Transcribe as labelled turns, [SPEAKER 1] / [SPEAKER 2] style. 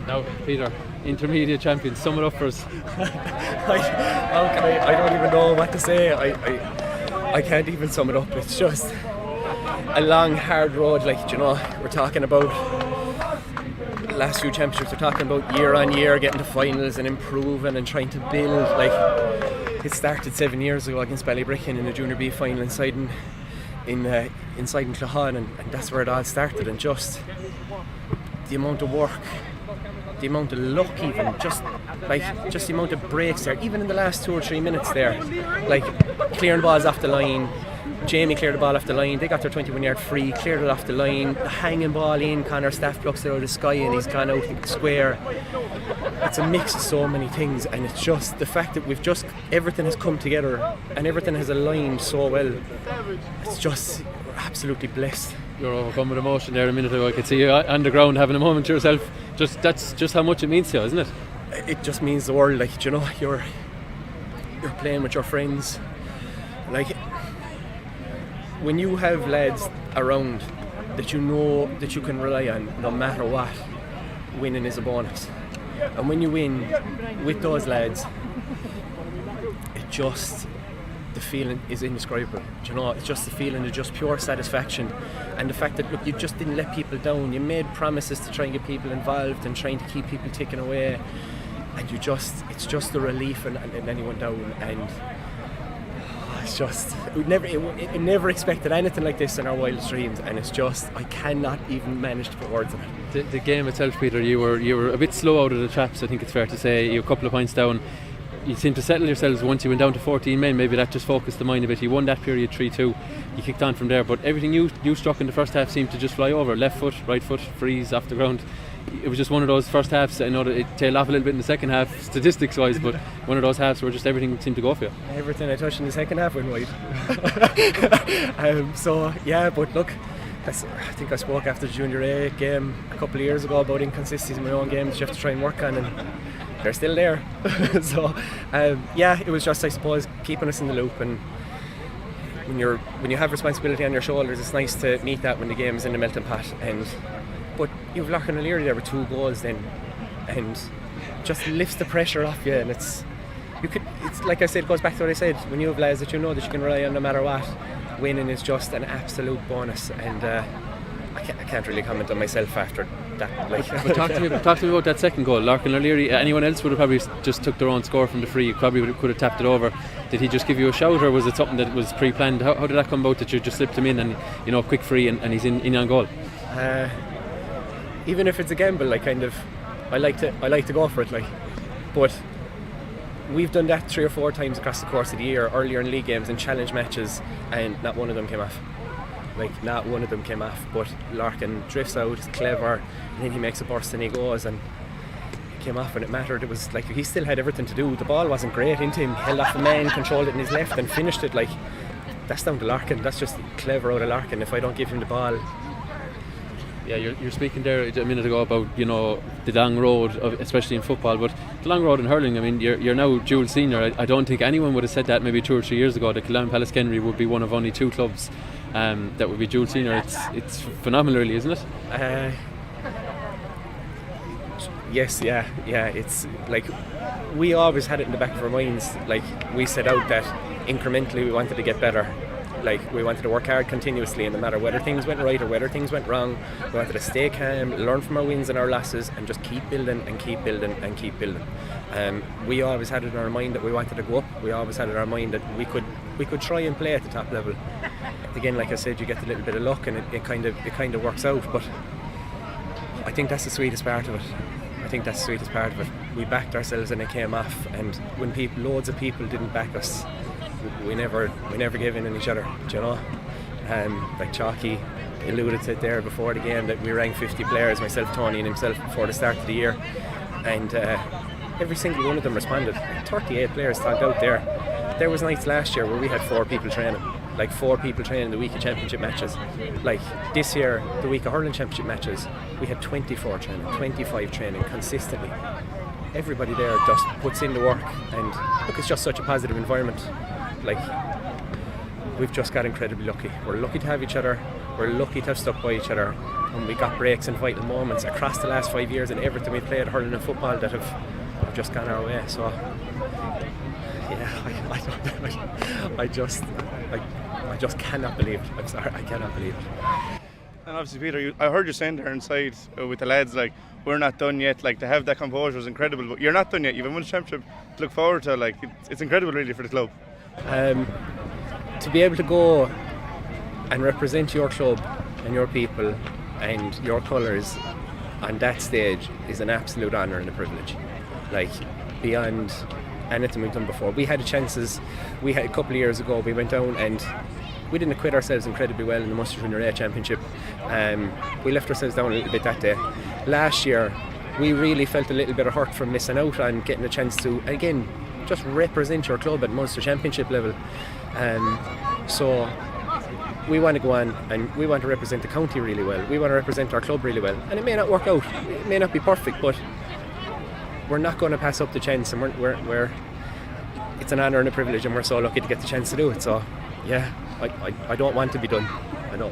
[SPEAKER 1] Now, Peter, intermediate champion, sum it up for us.
[SPEAKER 2] I don't even know what to say. I can't even sum it up. It's just a long, hard road. Like, you know, we're talking about the last few championships. We're talking about year on year getting to finals and improving and trying to build. Like, it started 7 years ago against Ballybricken in a Junior B final inside in Clohan, and that's where it all started. And just the amount of work, the amount of luck, even just the amount of breaks there, even in the last 2 or 3 minutes there, like clearing balls off the line. Jamie cleared the ball off the line, they got their 21-yard free, cleared it off the line, the hanging ball in, Connor Staff plucks it out of the sky and he's gone out the square. It's a mix of so many things, and it's just the fact that everything has come together and everything has aligned so well. It's just, we're absolutely blessed.
[SPEAKER 1] You're overcome with emotion there a minute ago. I could see you on the ground having a moment to yourself. That's just how much it means to you, isn't it?
[SPEAKER 2] It just means the world. Like, you know, you're playing with your friends. Like, when you have lads around that you know that you can rely on no matter what, winning is a bonus. And when you win with those lads, the feeling is indescribable. Do you know, it's just the feeling of just pure satisfaction, and the fact that, look, you just didn't let people down. You made promises to try and get people involved and trying to keep people taken away, and it's just the relief in anyone down. And it's just, we never expected anything like this in our wildest dreams, and it's just, I cannot even manage to put words on it.
[SPEAKER 1] The game itself, Peter, you were a bit slow out of the traps, I think it's fair to say. You were a couple of points down. You seemed to settle yourselves once you went down to 14 men. Maybe that just focused the mind a bit. You won that period 3-2. You kicked on from there, but everything you struck in the first half seemed to just fly over. Left foot, right foot, freeze off the ground. It was just one of those first halves. I know that it tailed off a little bit in the second half, statistics wise, but one of those halves where just everything seemed to go for you.
[SPEAKER 2] Everything I touched in the second half went wide. So yeah, but look, I think I spoke after the Junior A game a couple of years ago about inconsistencies in my own games you have to try and work on, and they're still there. So yeah, it was just, I suppose, keeping us in the loop. And when you have responsibility on your shoulders, it's nice to meet that when the game is in the melting pot. But you've Lorcan O'Leary there with 2 goals then, and just lifts the pressure off you. And it's like I said, it goes back to what I said, when you have lads that you know that you can rely on no matter what, winning is just an absolute bonus. And I can't really comment on myself after that. Like,
[SPEAKER 1] but talk to me about that second goal. Lorcan O'Leary, anyone else would have probably just took their own score from the free. You probably could have tapped it over. Did he just give you a shout, or was it something that was pre-planned? How did that come about, that you just slipped him in and, you know, quick free and he's in on goal?
[SPEAKER 2] Even if it's a gamble, I like to go for it. Like, but we've done that 3 or 4 times across the course of the year, earlier in league games and challenge matches, and not one of them came off. Like, not one of them came off. But Lorcan drifts out, is clever, and then he makes a burst and he goes, and it came off when it mattered. It was like he still had everything to do. The ball wasn't great into him. He held off a man, controlled it in his left, and finished it. Like, that's down to Lorcan. That's just clever out of Lorcan. If I don't give him the ball.
[SPEAKER 1] Yeah, you're speaking there a minute ago about, you know, the long road, especially in football, but the long road in hurling. I mean, you're now dual senior. I don't think anyone would have said that maybe 2 or 3 years ago, that Kildimo Pallaskenry would be one of only 2 clubs that would be dual senior. It's phenomenal, really, isn't it?
[SPEAKER 2] Yes, yeah. It's like, we always had it in the back of our minds. Like, we set out that incrementally we wanted to get better. Like, we wanted to work hard continuously, and no matter whether things went right or whether things went wrong, we wanted to stay calm, learn from our wins and our losses, and just keep building and keep building and keep building. We always had it in our mind that we wanted to go up. We always had it in our mind that we could try and play at the top level. Again, like I said, you get a little bit of luck, and it kind of works out. But I think that's the sweetest part of it. We backed ourselves and it came off, and when loads of people didn't back us, we never gave in on each other, you know. Like Chalky alluded to it there before the game, that we rang 50 players, myself, Tony and himself, before the start of the year, and every single one of them responded. 38 players tagged out there. There was nights last year where we had 4 people training, like 4 people training the week of championship matches. Like this year, the week of hurling championship matches, we had 24 training, 25 training consistently. Everybody there just puts in the work, and look, it's just such a positive environment. Like, we've just got incredibly lucky. We're lucky to have each other. we're lucky to have stuck by each other, and we got breaks and vital moments across the last 5 years in everything we played, hurling and football, that have just gone our way. So yeah, I just cannot believe it. I'm sorry, I cannot believe it.
[SPEAKER 3] And obviously, Peter, I heard you saying there inside with the lads, like, we're not done yet. Like, to have that composure is incredible, but you're not done yet. You've won the championship to look forward to. Like, it's incredible, really, for the club.
[SPEAKER 2] To be able to go and represent your club and your people and your colours on that stage is an absolute honour and a privilege. Like, beyond anything we've done before. We had chances. We had a couple of years ago. We went down and we didn't acquit ourselves incredibly well in the Munster Junior A Championship. We left ourselves down a little bit that day. Last year, we really felt a little bit of hurt from missing out on getting a chance to, again, just represent your club at Munster Championship level. So we want to go on and we want to represent the county really well. We want to represent our club really well. And it may not work out. It may not be perfect, but we're not going to pass up the chance, and we're it's an honour and a privilege, and we're so lucky to get the chance to do it. So yeah, I don't want to be done. I don't want